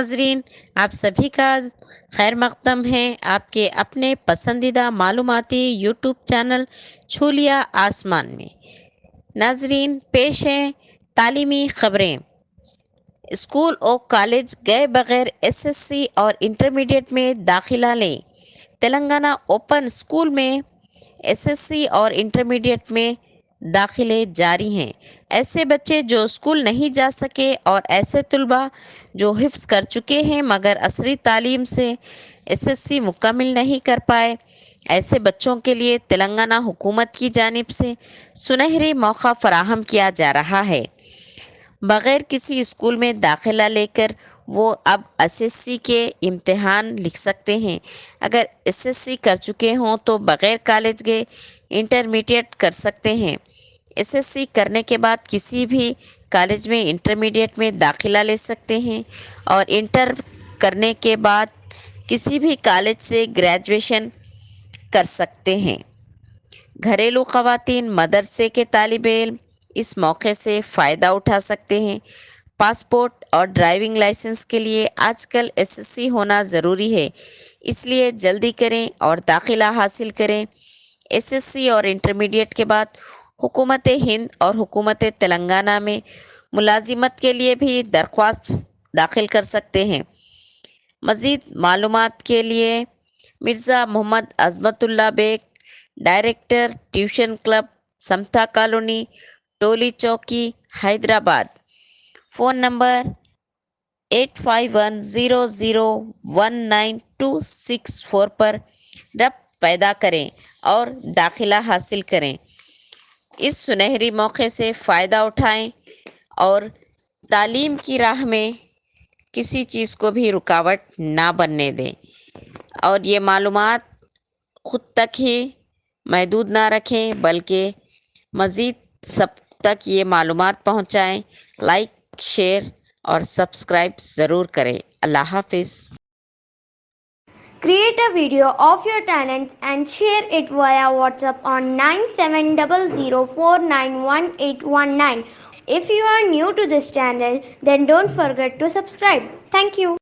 ناظرین، آپ سبھی کا خیر مقدم ہے آپ کے اپنے پسندیدہ معلوماتی یوٹیوب چینل چھولیا آسمان میں۔ ناظرین، پیش ہیں تعلیمی خبریں۔ اسکول اور کالج گئے بغیر ایس ایس سی اور انٹرمیڈیٹ میں داخلہ لیں۔ تلنگانہ اوپن اسکول میں ایس ایس سی اور انٹرمیڈیٹ میں داخلے جاری ہیں۔ ایسے بچے جو اسکول نہیں جا سکے اور ایسے طلباء جو حفظ کر چکے ہیں مگر عصری تعلیم سے ایس ایس سی مکمل نہیں کر پائے، ایسے بچوں کے لیے تلنگانہ حکومت کی جانب سے سنہری موقع فراہم کیا جا رہا ہے۔ بغیر کسی اسکول میں داخلہ لے کر وہ اب ایس ایس سی کے امتحان لکھ سکتے ہیں۔ اگر ایس ایس سی کر چکے ہوں تو بغیر کالج گئے انٹرمیڈیٹ کر سکتے ہیں۔ ایس ایس سی کرنے کے بعد کسی بھی کالج میں انٹرمیڈیٹ میں داخلہ لے سکتے ہیں اور انٹر کرنے کے بعد کسی بھی کالج سے گریجویشن کر سکتے ہیں۔ گھریلو خواتین مدرسے کے طالب علم اس موقع سے فائدہ اٹھا سکتے ہیں۔ پاسپورٹ اور ڈرائیونگ لائسنس کے لیے آج کل ایس ایس سی ہونا ضروری ہے، اس لیے جلدی کریں اور داخلہ حاصل کریں۔ ایس ایس سی اور انٹرمیڈیٹ کے بعد حکومت ہند اور حکومت تلنگانہ میں ملازمت کے لیے بھی درخواست داخل کر سکتے ہیں۔ مزید معلومات کے لیے Mirza Muhammad Azmat Ullah Baig, director tuition club, Smitha colony, Toli Chowki, Hyderabad, phone number 8510019264 پر ربط پیدا کریں اور داخلہ حاصل کریں۔ اس سنہری موقع سے فائدہ اٹھائیں اور تعلیم کی راہ میں کسی چیز کو بھی رکاوٹ نہ بننے دیں، اور یہ معلومات خود تک ہی محدود نہ رکھیں بلکہ مزید سب تک یہ معلومات پہنچائیں۔ لائک، شیئر اور سبسکرائب ضرور کریں۔ اللہ حافظ۔ Create a video of your talents and share it via WhatsApp on 9700491819. If you are new to this channel, then don't forget to subscribe. Thank you.